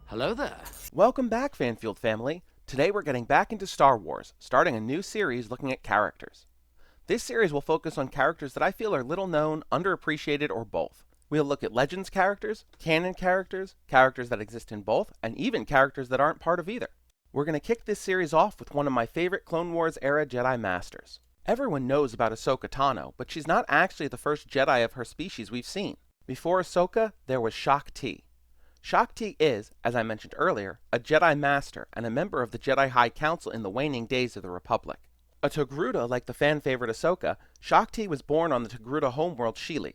Hello there. Welcome back, Fanfield family. Today we're getting back into Star Wars, starting a new series looking at characters. This series will focus on characters that I feel are little known, underappreciated, or both. We'll look at Legends characters, canon characters, characters that exist in both, and even characters that aren't part of either. We're going to kick this series off with one of my favorite Clone Wars era Jedi Masters. Everyone knows about Ahsoka Tano, but she's not actually the first Jedi of her species we've seen. Before Ahsoka, there was Shaak Ti. Shaak Ti is, as I mentioned earlier, a Jedi Master and a member of the Jedi High Council in the waning days of the Republic. A Togruta like the fan-favorite Ahsoka, Shaak Ti was born on the Togruta homeworld Sheely.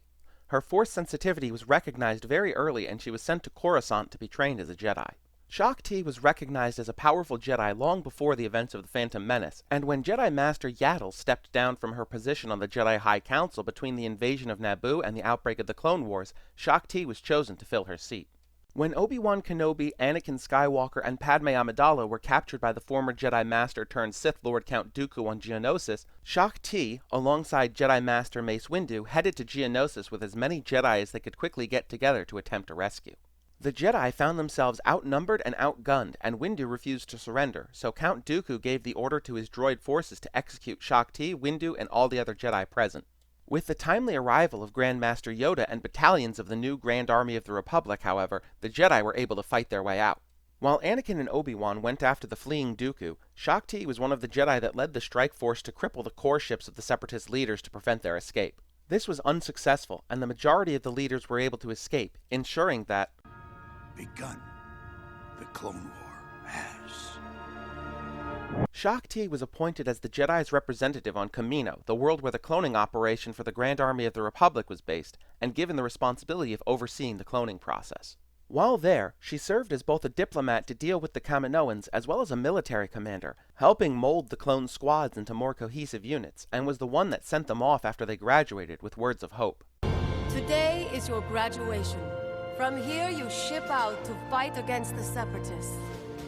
Her Force sensitivity was recognized very early and she was sent to Coruscant to be trained as a Jedi. Shaak Ti was recognized as a powerful Jedi long before the events of the Phantom Menace, and when Jedi Master Yaddle stepped down from her position on the Jedi High Council between the invasion of Naboo and the outbreak of the Clone Wars, Shaak Ti was chosen to fill her seat. When Obi-Wan Kenobi, Anakin Skywalker, and Padme Amidala were captured by the former Jedi Master turned Sith Lord Count Dooku on Geonosis, Shaak Ti, alongside Jedi Master Mace Windu, headed to Geonosis with as many Jedi as they could quickly get together to attempt a rescue. The Jedi found themselves outnumbered and outgunned, and Windu refused to surrender, so Count Dooku gave the order to his droid forces to execute Shaak Ti, Windu, and all the other Jedi present. With the timely arrival of Grand Master Yoda and battalions of the new Grand Army of the Republic, however, the Jedi were able to fight their way out. While Anakin and Obi-Wan went after the fleeing Dooku, Shaak Ti was one of the Jedi that led the strike force to cripple the core ships of the Separatist leaders to prevent their escape. This was unsuccessful, and the majority of the leaders were able to escape, ensuring that begun. The Clone War has. Shaak Ti was appointed as the Jedi's representative on Kamino, the world where the cloning operation for the Grand Army of the Republic was based, and given the responsibility of overseeing the cloning process. While there, she served as both a diplomat to deal with the Kaminoans as well as a military commander, helping mold the clone squads into more cohesive units, and was the one that sent them off after they graduated with words of hope. Today is your graduation. From here you ship out to fight against the Separatists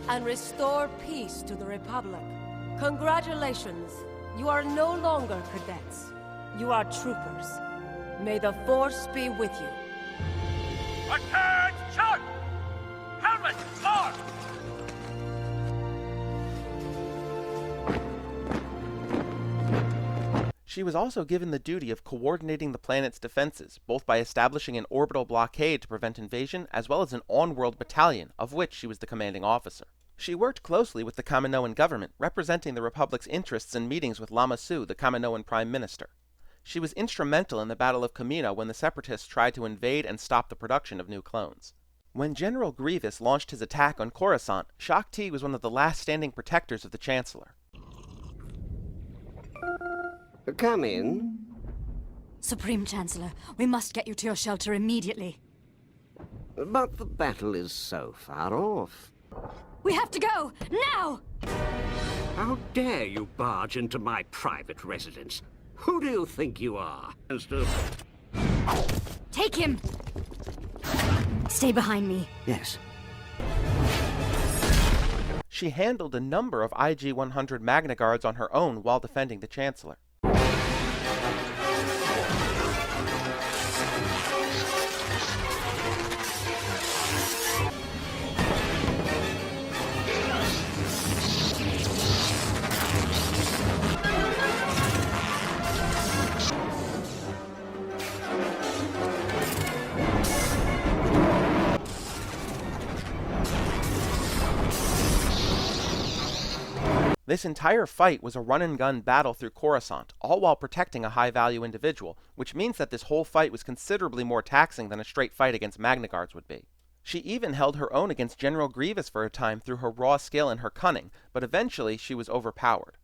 and restore peace to the Republic. Congratulations, you are no longer cadets. You are troopers. May the Force be with you. Attention! Helmet on! She was also given the duty of coordinating the planet's defenses, both by establishing an orbital blockade to prevent invasion, as well as an on-world battalion, of which she was the commanding officer. She worked closely with the Kaminoan government, representing the Republic's interests in meetings with Lama Su, the Kaminoan Prime Minister. She was instrumental in the Battle of Kamino when the Separatists tried to invade and stop the production of new clones. When General Grievous launched his attack on Coruscant, Shaak Ti was one of the last standing protectors of the Chancellor. Come in. Supreme Chancellor, we must get you to your shelter immediately. But the battle is so far off. We have to go, now! How dare you barge into my private residence? Who do you think you are? Take him! Stay behind me. Yes. She handled a number of IG-100 Magna Guards on her own while defending the Chancellor. This entire fight was a run-and-gun battle through Coruscant, all while protecting a high-value individual, which means that this whole fight was considerably more taxing than a straight fight against Magna Guards would be. She even held her own against General Grievous for a time through her raw skill and her cunning, but eventually she was overpowered.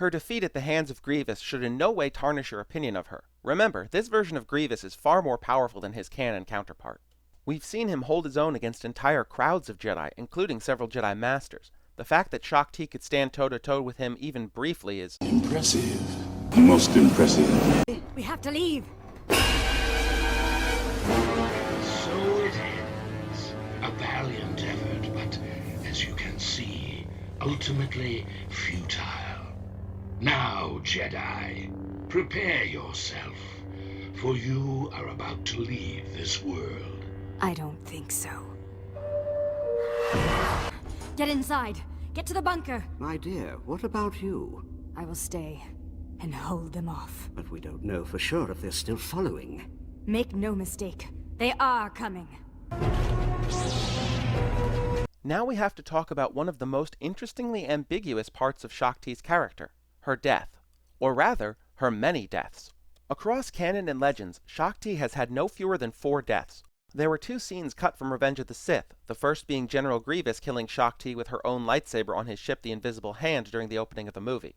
Her defeat at the hands of Grievous should in no way tarnish your opinion of her. Remember, this version of Grievous is far more powerful than his canon counterpart. We've seen him hold his own against entire crowds of Jedi, including several Jedi Masters. The fact that Shaak Ti could stand toe-to-toe with him even briefly is Impressive. Most impressive. We have to leave. So it ends. A valiant effort, but as you can see, ultimately futile. Now, Jedi, prepare yourself, for you are about to leave this world. I don't think so. Get inside. Get to the bunker. My dear, what about you? I will stay and hold them off. But we don't know for sure if they're still following. Make no mistake. They are coming. Now we have to talk about one of the most interestingly ambiguous parts of Shaak Ti's character, her death. Or rather, her many deaths. Across canon and legends, Shaak Ti has had no fewer than 4 deaths. There were 2 scenes cut from Revenge of the Sith, the first being General Grievous killing Shaak Ti with her own lightsaber on his ship the Invisible Hand during the opening of the movie.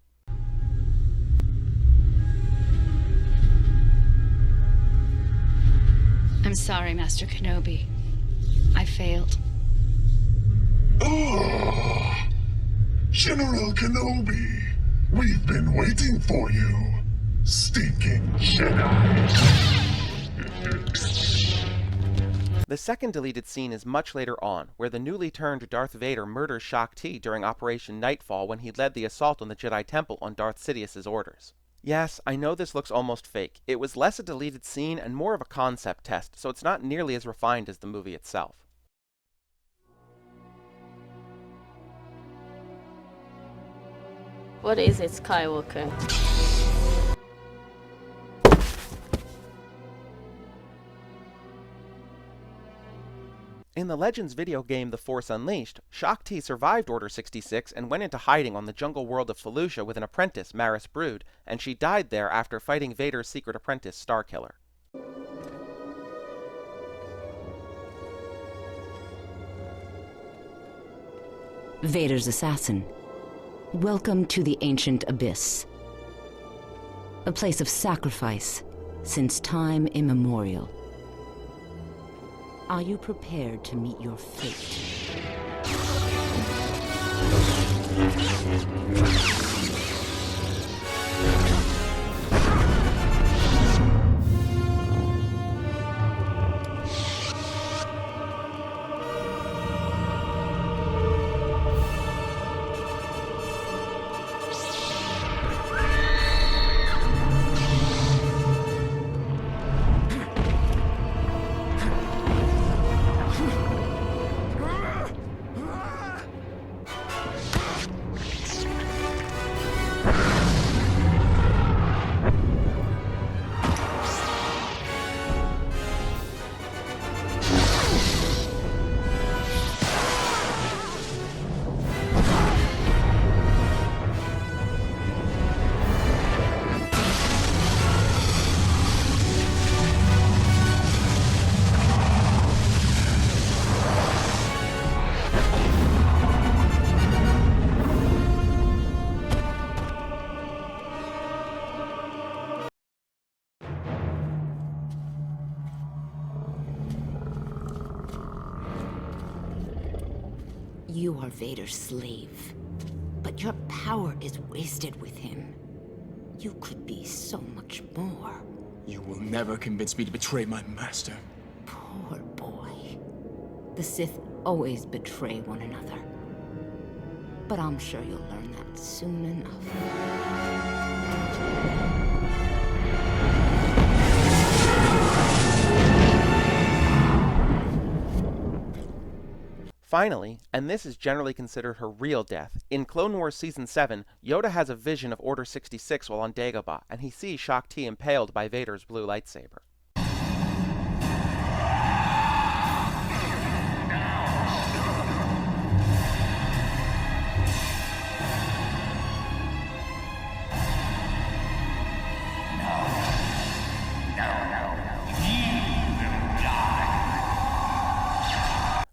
I'm sorry, Master Kenobi. I failed. Oh, General Kenobi, we've been waiting for you, stinking Jedi. The second deleted scene is much later on, where the newly turned Darth Vader murders Shaak Ti during Operation Nightfall when he led the assault on the Jedi Temple on Darth Sidious's orders. Yes, I know this looks almost fake. It was less a deleted scene and more of a concept test, so it's not nearly as refined as the movie itself. What is it, Skywalker? In the Legends video game The Force Unleashed, Shaak Ti survived Order 66 and went into hiding on the jungle world of Felucia with an apprentice, Maris Brood, and she died there after fighting Vader's secret apprentice, Starkiller. Vader's assassin. Welcome to the ancient abyss. A place of sacrifice since time immemorial. Are you prepared to meet your fate? You are Vader's slave, but your power is wasted with him. You could be so much more. You will never convince me to betray my master. Poor boy. The Sith always betray one another. But I'm sure you'll learn that soon enough. Finally, and this is generally considered her real death, in Clone Wars Season 7, Yoda has a vision of Order 66 while on Dagobah, and he sees Shaak Ti impaled by Vader's blue lightsaber.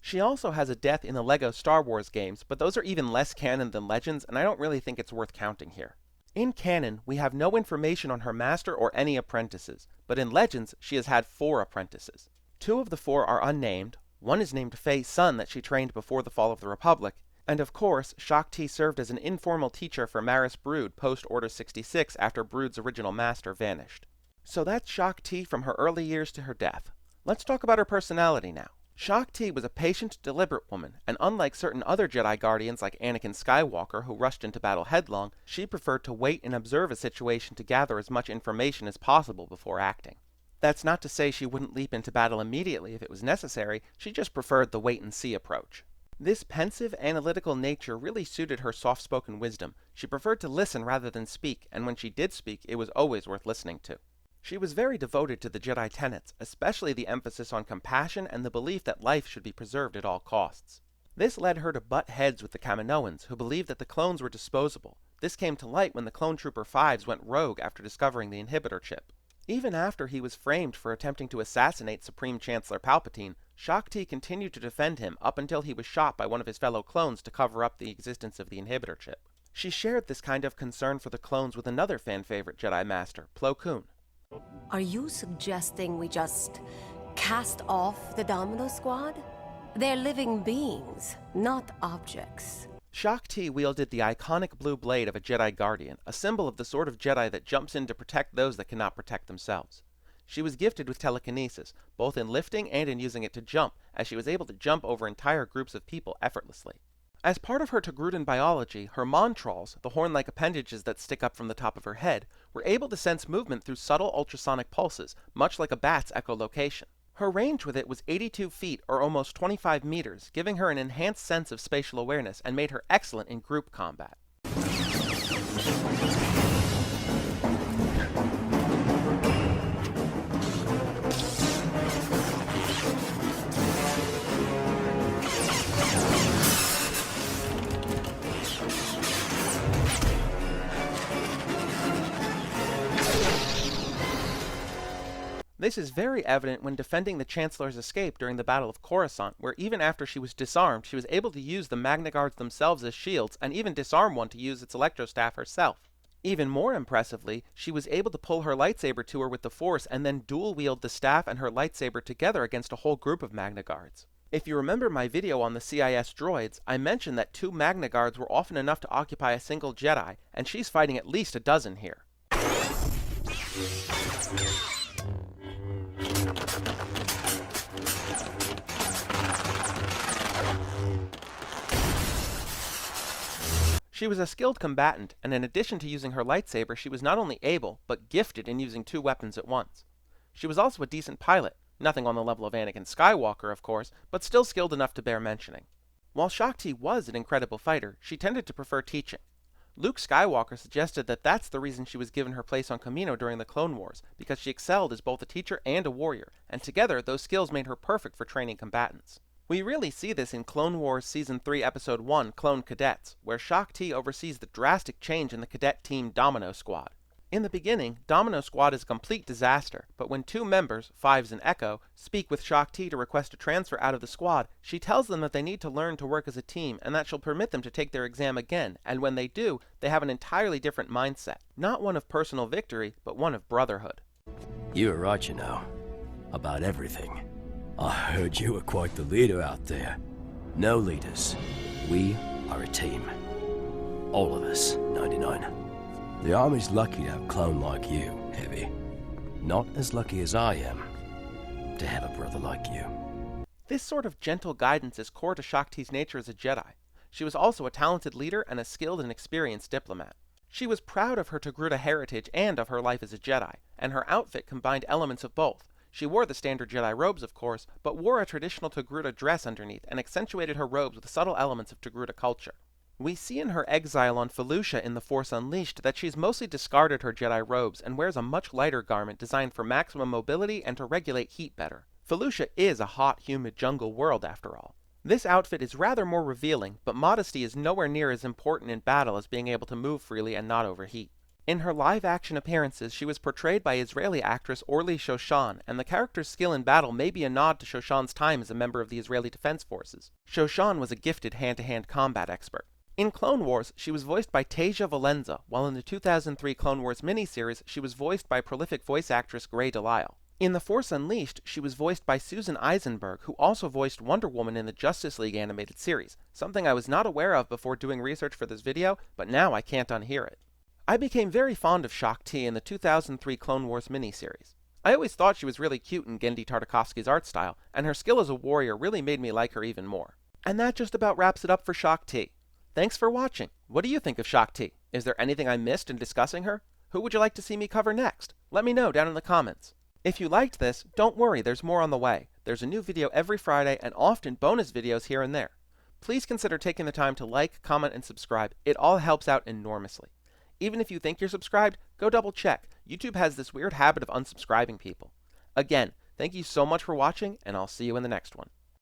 She also has a death in the LEGO Star Wars games, but those are even less canon than Legends, and I don't really think it's worth counting here. In canon, we have no information on her master or any apprentices, but in Legends, she has had 4 apprentices. 2 of the 4 are unnamed, one is named Faye's son that she trained before the fall of the Republic, And of course, Shaak Ti served as an informal teacher for Maris Brood post-Order 66 after Brood's original master vanished. So that's Shaak Ti from her early years to her death. Let's talk about her personality now. Shaak Ti was a patient, deliberate woman, and unlike certain other Jedi Guardians like Anakin Skywalker who rushed into battle headlong, she preferred to wait and observe a situation to gather as much information as possible before acting. That's not to say she wouldn't leap into battle immediately if it was necessary, she just preferred the wait-and-see approach. This pensive, analytical nature really suited her soft-spoken wisdom. She preferred to listen rather than speak, and when she did speak, it was always worth listening to. She was very devoted to the Jedi tenets, especially the emphasis on compassion and the belief that life should be preserved at all costs. This led her to butt heads with the Kaminoans, who believed that the clones were disposable. This came to light when the Clone Trooper 5s went rogue after discovering the inhibitor chip. Even after he was framed for attempting to assassinate Supreme Chancellor Palpatine, Shaak Ti continued to defend him up until he was shot by one of his fellow clones to cover up the existence of the inhibitor chip. She shared this kind of concern for the clones with another fan-favorite Jedi Master, Plo Koon. Are you suggesting we just cast off the Domino Squad? They're living beings, not objects. Shaak Ti wielded the iconic blue blade of a Jedi Guardian, a symbol of the sort of Jedi that jumps in to protect those that cannot protect themselves. She was gifted with telekinesis, both in lifting and in using it to jump, as she was able to jump over entire groups of people effortlessly. As part of her Togrutan biology, her Montrals, the horn-like appendages that stick up from the top of her head, were able to sense movement through subtle ultrasonic pulses, much like a bat's echolocation. Her range with it was 82 feet, or almost 25 meters, giving her an enhanced sense of spatial awareness and made her excellent in group combat. This is very evident when defending the Chancellor's escape during the Battle of Coruscant, where even after she was disarmed, she was able to use the Magna Guards themselves as shields, and even disarm one to use its electrostaff herself. Even more impressively, she was able to pull her lightsaber to her with the Force and then dual-wield the staff and her lightsaber together against a whole group of Magna Guards. If you remember my video on the CIS droids, I mentioned that 2 Magna Guards were often enough to occupy a single Jedi, and she's fighting at least a dozen here. She was a skilled combatant, and in addition to using her lightsaber, she was not only able, but gifted in using 2 weapons at once. She was also a decent pilot, nothing on the level of Anakin Skywalker, of course, but still skilled enough to bear mentioning. While Shaak Ti was an incredible fighter, she tended to prefer teaching. Luke Skywalker suggested that that's the reason she was given her place on Kamino during the Clone Wars, because she excelled as both a teacher and a warrior, and together those skills made her perfect for training combatants. We really see this in Clone Wars Season 3 Episode 1, Clone Cadets, where Shaak Ti oversees the drastic change in the cadet team Domino Squad. In the beginning, Domino Squad is a complete disaster, but when 2 members, Fives and Echo, speak with Shaak Ti to request a transfer out of the squad, she tells them that they need to learn to work as a team and that she'll permit them to take their exam again, and when they do, they have an entirely different mindset. Not one of personal victory, but one of brotherhood. You were right, you know, about everything. I heard you were quite the leader out there. No leaders. We are a team. All of us, 99. The Army's lucky to have a clone like you, Heavy. Not as lucky as I am to have a brother like you. This sort of gentle guidance is core to Shaak Ti's nature as a Jedi. She was also a talented leader and a skilled and experienced diplomat. She was proud of her Togruta heritage and of her life as a Jedi, and her outfit combined elements of both. She wore the standard Jedi robes, of course, but wore a traditional Togruta dress underneath and accentuated her robes with subtle elements of Togruta culture. We see in her exile on Felucia in The Force Unleashed that she's mostly discarded her Jedi robes and wears a much lighter garment designed for maximum mobility and to regulate heat better. Felucia is a hot, humid jungle world, after all. This outfit is rather more revealing, but modesty is nowhere near as important in battle as being able to move freely and not overheat. In her live-action appearances, she was portrayed by Israeli actress Orly Shoshan, and the character's skill in battle may be a nod to Shoshan's time as a member of the Israeli Defense Forces. Shoshan was a gifted hand-to-hand combat expert. In Clone Wars, she was voiced by Tasia Valenza, while in the 2003 Clone Wars miniseries, she was voiced by prolific voice actress Grey DeLisle. In The Force Unleashed, she was voiced by Susan Eisenberg, who also voiced Wonder Woman in the Justice League animated series, something I was not aware of before doing research for this video, but now I can't unhear it. I became very fond of Shaak Ti in the 2003 Clone Wars miniseries. I always thought she was really cute in Genndy Tartakovsky's art style, and her skill as a warrior really made me like her even more. And that just about wraps it up for Shaak Ti. Thanks for watching. What do you think of Shaak Ti? Is there anything I missed in discussing her? Who would you like to see me cover next? Let me know down in the comments. If you liked this, don't worry, there's more on the way. There's a new video every Friday and often bonus videos here and there. Please consider taking the time to like, comment, and subscribe. It all helps out enormously. Even if you think you're subscribed, go double check. YouTube has this weird habit of unsubscribing people. Again, thank you so much for watching, and I'll see you in the next one.